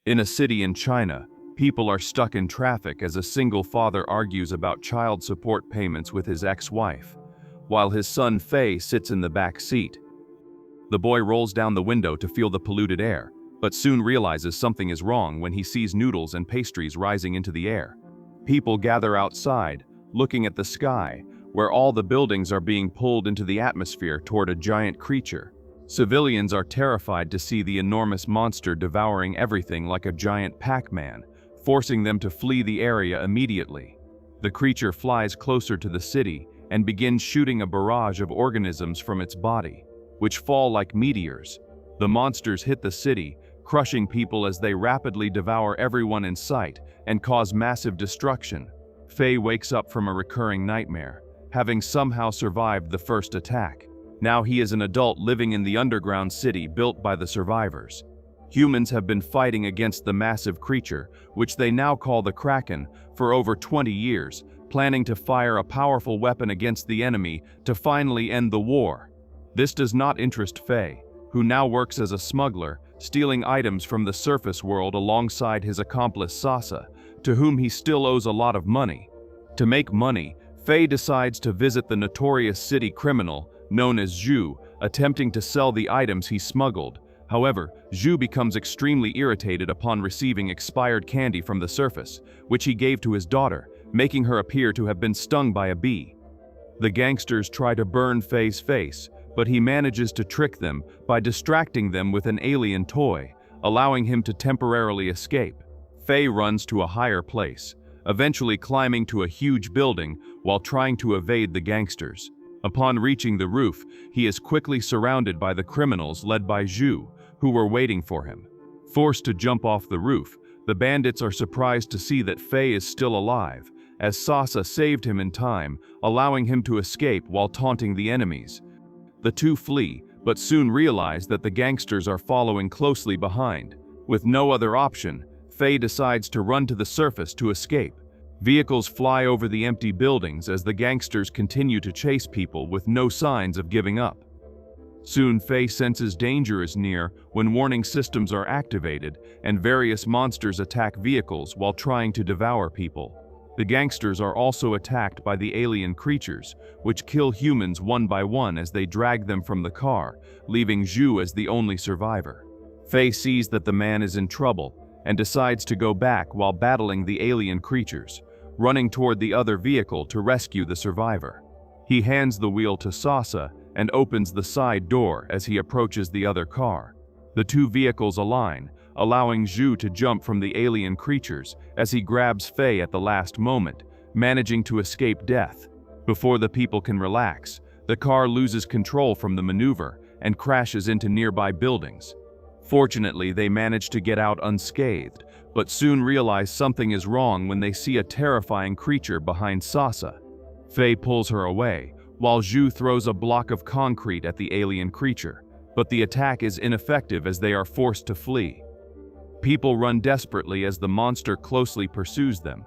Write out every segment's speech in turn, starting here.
In a city in China, people are stuck in traffic as a single father argues about child support payments with his ex-wife, while his son Fei sits in the back seat. The boy rolls down the window to feel the polluted air, but soon realizes something is wrong when he sees noodles and pastries rising into the air. People gather outside, looking at the sky, where all the buildings are being pulled into the atmosphere toward a giant creature. Civilians are terrified to see the enormous monster devouring everything like a giant Pac-Man, forcing them to flee the area immediately. The creature flies closer to the city and begins shooting a barrage of organisms from its body, which fall like meteors. The monsters hit the city, crushing people as they rapidly devour everyone in sight and cause massive destruction. Fei wakes up from a recurring nightmare, having somehow survived the first attack. Now he is an adult living in the underground city built by the survivors. Humans have been fighting against the massive creature, which they now call the Kraken, for over 20 years, planning to fire a powerful weapon against the enemy to finally end the war. This does not interest Fei, who now works as a smuggler, stealing items from the surface world alongside his accomplice Sasa, to whom he still owes a lot of money. To make money, Fei decides to visit the notorious city criminal known as Zhu, attempting to sell the items he smuggled. However, Zhu becomes extremely irritated upon receiving expired candy from the surface, which he gave to his daughter, making her appear to have been stung by a bee. The gangsters try to burn Fei's face, but he manages to trick them by distracting them with an alien toy, allowing him to temporarily escape. Fei runs to a higher place, eventually climbing to a huge building while trying to evade the gangsters. Upon reaching the roof, he is quickly surrounded by the criminals led by Zhu, who were waiting for him. Forced to jump off the roof, the bandits are surprised to see that Fei is still alive, as Sasa saved him in time, allowing him to escape while taunting the enemies. The two flee, but soon realize that the gangsters are following closely behind. With no other option, Fei decides to run to the surface to escape. Vehicles fly over the empty buildings as the gangsters continue to chase people with no signs of giving up. Soon Fei senses danger is near when warning systems are activated and various monsters attack vehicles while trying to devour people. The gangsters are also attacked by the alien creatures, which kill humans one by one as they drag them from the car, leaving Zhu as the only survivor. Fei sees that the man is in trouble and decides to go back while battling the alien creatures, running toward the other vehicle to rescue the survivor. He hands the wheel to Sasa and opens the side door as he approaches the other car. The two vehicles align, allowing Zhu to jump from the alien creatures as he grabs Fei at the last moment, managing to escape death. Before the people can relax, the car loses control from the maneuver and crashes into nearby buildings. Fortunately, they manage to get out unscathed, but soon realize something is wrong when they see a terrifying creature behind Sasa. Fei pulls her away, while Zhu throws a block of concrete at the alien creature, but the attack is ineffective as they are forced to flee. People run desperately as the monster closely pursues them,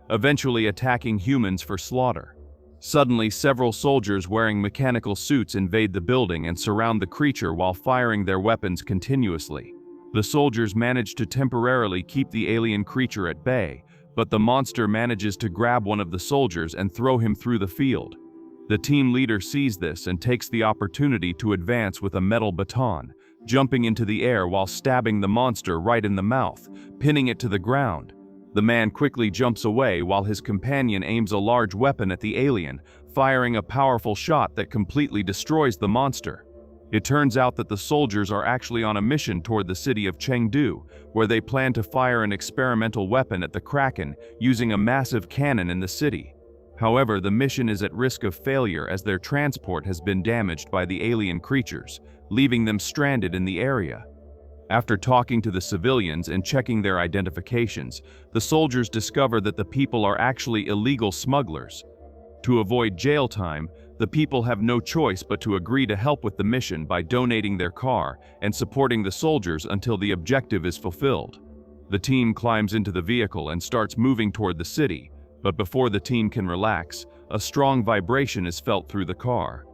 eventually attacking humans for slaughter. Suddenly, several soldiers wearing mechanical suits invade the building and surround the creature while firing their weapons continuously. The soldiers manage to temporarily keep the alien creature at bay, but the monster manages to grab one of the soldiers and throw him through the field. The team leader sees this and takes the opportunity to advance with a metal baton, jumping into the air while stabbing the monster right in the mouth, pinning it to the ground. The man quickly jumps away while his companion aims a large weapon at the alien, firing a powerful shot that completely destroys the monster. It turns out that the soldiers are actually on a mission toward the city of Chengdu, where they plan to fire an experimental weapon at the Kraken using a massive cannon in the city. However, the mission is at risk of failure as their transport has been damaged by the alien creatures, leaving them stranded in the area. After talking to the civilians and checking their identifications, the soldiers discover that the people are actually illegal smugglers. To avoid jail time, the people have no choice but to agree to help with the mission by donating their car and supporting the soldiers until the objective is fulfilled. The team climbs into the vehicle and starts moving toward the city, but before the team can relax, a strong vibration is felt through the car.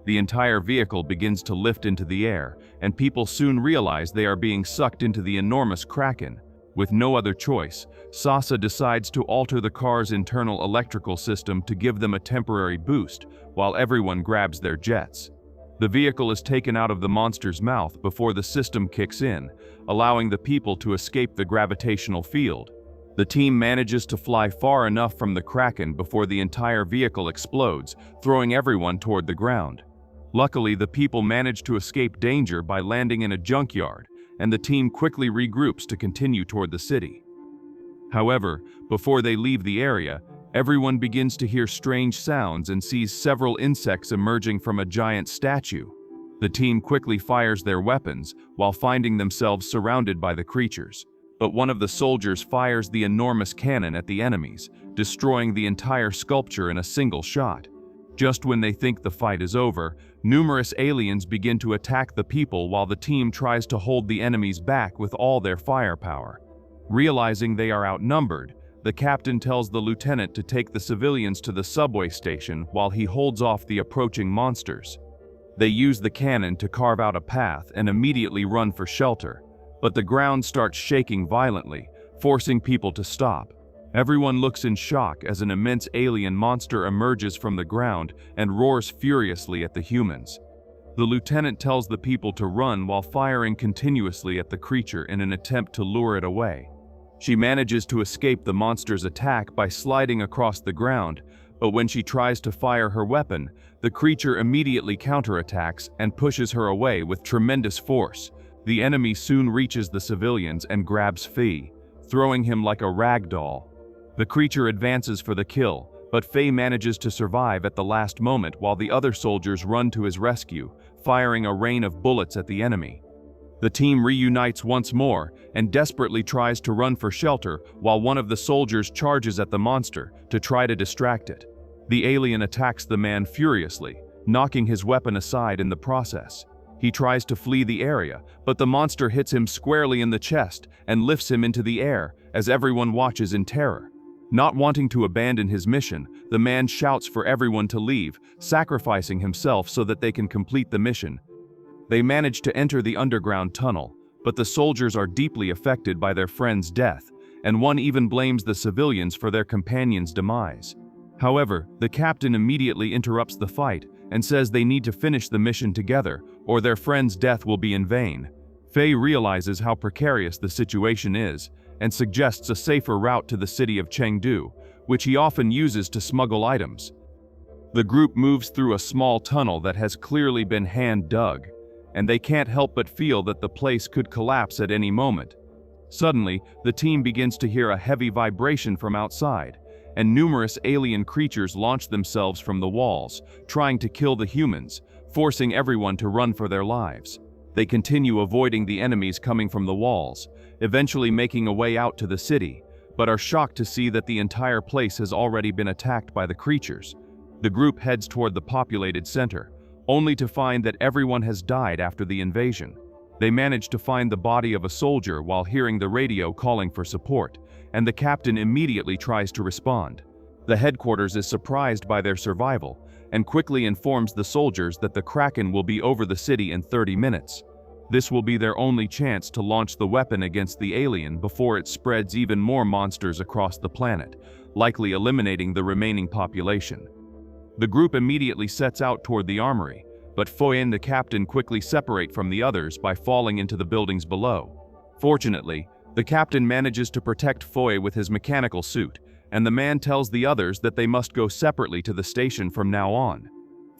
The entire vehicle begins to lift into the air, and people soon realize they are being sucked into the enormous kraken. With no other choice, Sasa decides to alter the car's internal electrical system to give them a temporary boost, while everyone grabs their jets. The vehicle is taken out of the monster's mouth before the system kicks in, allowing the people to escape the gravitational field. The team manages to fly far enough from the kraken before the entire vehicle explodes, throwing everyone toward the ground. Luckily, the people manage to escape danger by landing in a junkyard, and the team quickly regroups to continue toward the city. However, before they leave the area, everyone begins to hear strange sounds and sees several insects emerging from a giant statue. The team quickly fires their weapons while finding themselves surrounded by the creatures. But one of the soldiers fires the enormous cannon at the enemies, destroying the entire sculpture in a single shot. Just when they think the fight is over, numerous aliens begin to attack the people while the team tries to hold the enemies back with all their firepower. Realizing they are outnumbered, the captain tells the lieutenant to take the civilians to the subway station while he holds off the approaching monsters. They use the cannon to carve out a path and immediately run for shelter, but the ground starts shaking violently, forcing people to stop. Everyone looks in shock as an immense alien monster emerges from the ground and roars furiously at the humans. The lieutenant tells the people to run while firing continuously at the creature in an attempt to lure it away. She manages to escape the monster's attack by sliding across the ground, but when she tries to fire her weapon, the creature immediately counterattacks and pushes her away with tremendous force. The enemy soon reaches the civilians and grabs Fei, throwing him like a rag doll. The creature advances for the kill, but Fei manages to survive at the last moment while the other soldiers run to his rescue, firing a rain of bullets at the enemy. The team reunites once more and desperately tries to run for shelter while one of the soldiers charges at the monster to try to distract it. The alien attacks the man furiously, knocking his weapon aside in the process. He tries to flee the area, but the monster hits him squarely in the chest and lifts him into the air as everyone watches in terror. Not wanting to abandon his mission, the man shouts for everyone to leave, sacrificing himself so that they can complete the mission. They manage to enter the underground tunnel, but the soldiers are deeply affected by their friend's death, and one even blames the civilians for their companion's demise. However, the captain immediately interrupts the fight and says they need to finish the mission together, or their friend's death will be in vain. Fei realizes how precarious the situation is, and suggests a safer route to the city of Chengdu, which he often uses to smuggle items. The group moves through a small tunnel that has clearly been hand-dug, and they can't help but feel that the place could collapse at any moment. Suddenly, the team begins to hear a heavy vibration from outside, and numerous alien creatures launch themselves from the walls, trying to kill the humans, forcing everyone to run for their lives. They continue avoiding the enemies coming from the walls, eventually making a way out to the city, but are shocked to see that the entire place has already been attacked by the creatures. The group heads toward the populated center, only to find that everyone has died after the invasion. They manage to find the body of a soldier while hearing the radio calling for support, and the captain immediately tries to respond. The headquarters is surprised by their survival, and quickly informs the soldiers that the Kraken will be over the city in 30 minutes. This will be their only chance to launch the weapon against the alien before it spreads even more monsters across the planet, likely eliminating the remaining population. The group immediately sets out toward the armory, but Foy and the captain quickly separate from the others by falling into the buildings below. Fortunately, the captain manages to protect Foy with his mechanical suit, and the man tells the others that they must go separately to the station from now on.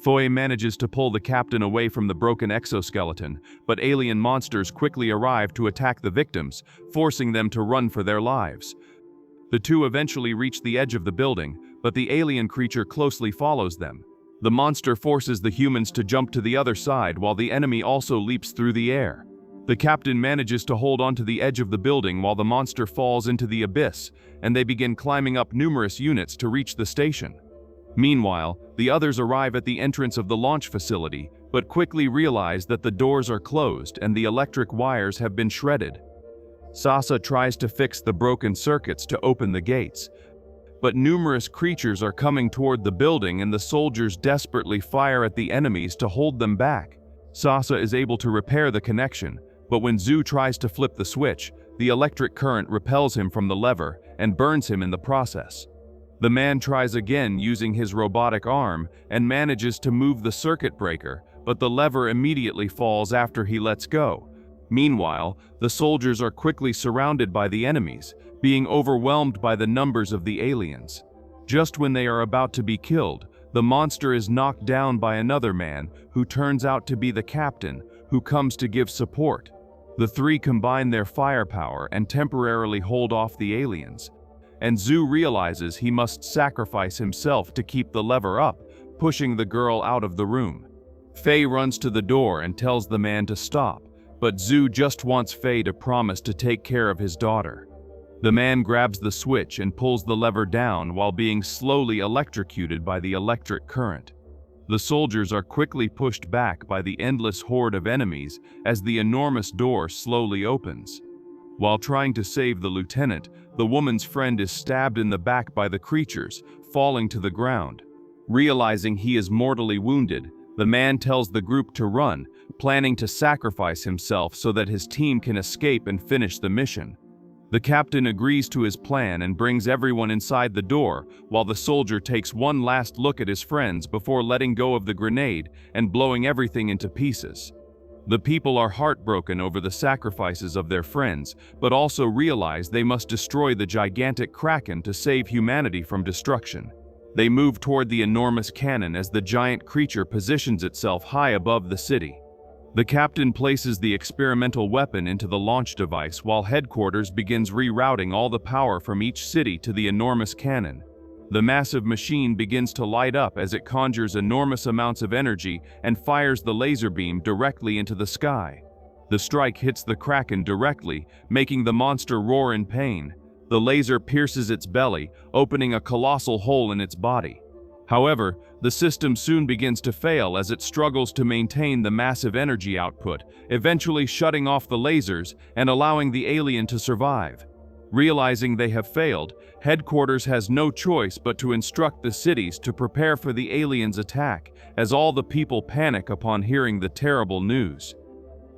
Foy manages to pull the captain away from the broken exoskeleton, but alien monsters quickly arrive to attack the victims, forcing them to run for their lives. The two eventually reach the edge of the building, but the alien creature closely follows them. The monster forces the humans to jump to the other side while the enemy also leaps through the air. The captain manages to hold onto the edge of the building while the monster falls into the abyss, and they begin climbing up numerous units to reach the station. Meanwhile, the others arrive at the entrance of the launch facility, but quickly realize that the doors are closed and the electric wires have been shredded. Sasa tries to fix the broken circuits to open the gates, but numerous creatures are coming toward the building and the soldiers desperately fire at the enemies to hold them back. Sasa is able to repair the connection, but when Zhu tries to flip the switch, the electric current repels him from the lever and burns him in the process. The man tries again using his robotic arm and manages to move the circuit breaker, but the lever immediately falls after he lets go. Meanwhile, the soldiers are quickly surrounded by the enemies, being overwhelmed by the numbers of the aliens. Just when they are about to be killed, the monster is knocked down by another man who turns out to be the captain, who comes to give support. The three combine their firepower and temporarily hold off the aliens, and Zhu realizes he must sacrifice himself to keep the lever up, pushing the girl out of the room. Fei runs to the door and tells the man to stop, but Zhu just wants Fei to promise to take care of his daughter. The man grabs the switch and pulls the lever down while being slowly electrocuted by the electric current. The soldiers are quickly pushed back by the endless horde of enemies as the enormous door slowly opens. While trying to save the lieutenant, the woman's friend is stabbed in the back by the creatures, falling to the ground. Realizing he is mortally wounded, the man tells the group to run, planning to sacrifice himself so that his team can escape and finish the mission. The captain agrees to his plan and brings everyone inside the door, while the soldier takes one last look at his friends before letting go of the grenade and blowing everything into pieces. The people are heartbroken over the sacrifices of their friends, but also realize they must destroy the gigantic kraken to save humanity from destruction. They move toward the enormous cannon as the giant creature positions itself high above the city. The captain places the experimental weapon into the launch device while headquarters begins rerouting all the power from each city to the enormous cannon. The massive machine begins to light up as it conjures enormous amounts of energy and fires the laser beam directly into the sky. The strike hits the kraken directly, making the monster roar in pain. The laser pierces its belly, opening a colossal hole in its body. However, the system soon begins to fail as it struggles to maintain the massive energy output, eventually shutting off the lasers and allowing the alien to survive. Realizing they have failed, headquarters has no choice but to instruct the cities to prepare for the aliens' attack, as all the people panic upon hearing the terrible news.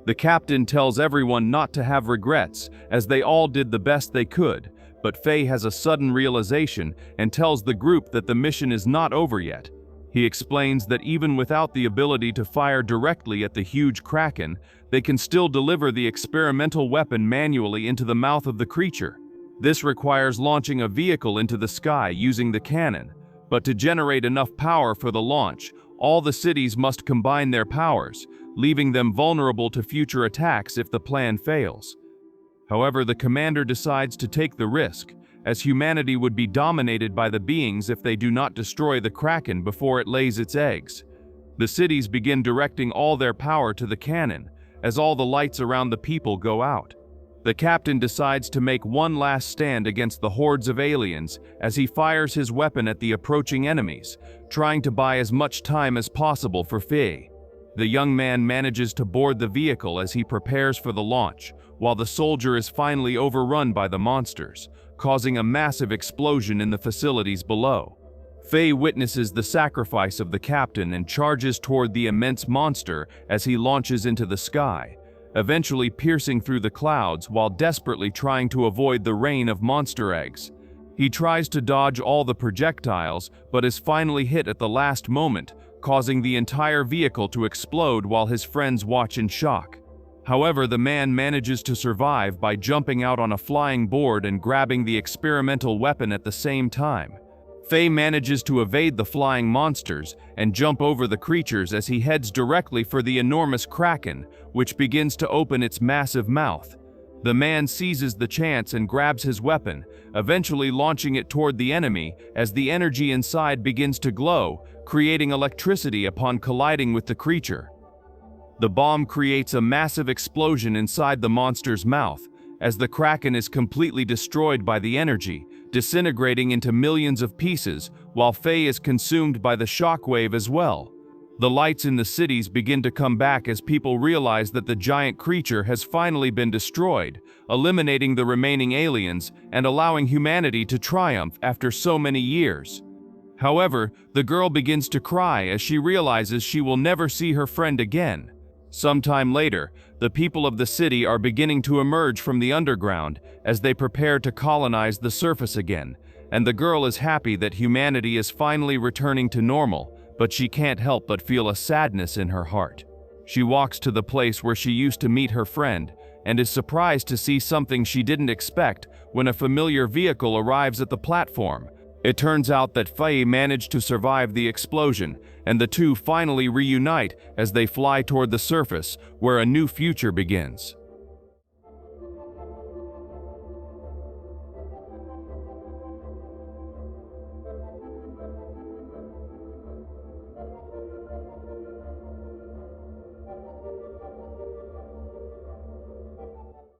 The captain tells everyone not to have regrets, as they all did the best they could, but Fei has a sudden realization and tells the group that the mission is not over yet. He explains that even without the ability to fire directly at the huge kraken, they can still deliver the experimental weapon manually into the mouth of the creature. This requires launching a vehicle into the sky using the cannon, but to generate enough power for the launch, all the cities must combine their powers, leaving them vulnerable to future attacks if the plan fails. However, the commander decides to take the risk, as humanity would be dominated by the beings if they do not destroy the kraken before it lays its eggs. The cities begin directing all their power to the cannon, as all the lights around the people go out. The captain decides to make one last stand against the hordes of aliens as he fires his weapon at the approaching enemies, trying to buy as much time as possible for Fei. The young man manages to board the vehicle as he prepares for the launch, while the soldier is finally overrun by the monsters, causing a massive explosion in the facilities below. Fei witnesses the sacrifice of the captain and charges toward the immense monster as he launches into the sky, eventually piercing through the clouds while desperately trying to avoid the rain of monster eggs. He tries to dodge all the projectiles, but is finally hit at the last moment, causing the entire vehicle to explode while his friends watch in shock. However, the man manages to survive by jumping out on a flying board and grabbing the experimental weapon at the same time. Fei manages to evade the flying monsters and jump over the creatures as he heads directly for the enormous kraken, which begins to open its massive mouth. The man seizes the chance and grabs his weapon, eventually launching it toward the enemy as the energy inside begins to glow, creating electricity upon colliding with the creature. The bomb creates a massive explosion inside the monster's mouth, as the kraken is completely destroyed by the energy, disintegrating into millions of pieces, while Fei is consumed by the shockwave as well. The lights in the cities begin to come back as people realize that the giant creature has finally been destroyed, eliminating the remaining aliens and allowing humanity to triumph after so many years. However, the girl begins to cry as she realizes she will never see her friend again. Sometime later, the people of the city are beginning to emerge from the underground as they prepare to colonize the surface again, and the girl is happy that humanity is finally returning to normal, but she can't help but feel a sadness in her heart. She walks to the place where she used to meet her friend and is surprised to see something she didn't expect when a familiar vehicle arrives at the platform. It turns out that Faye managed to survive the explosion, and the two finally reunite as they fly toward the surface where a new future begins.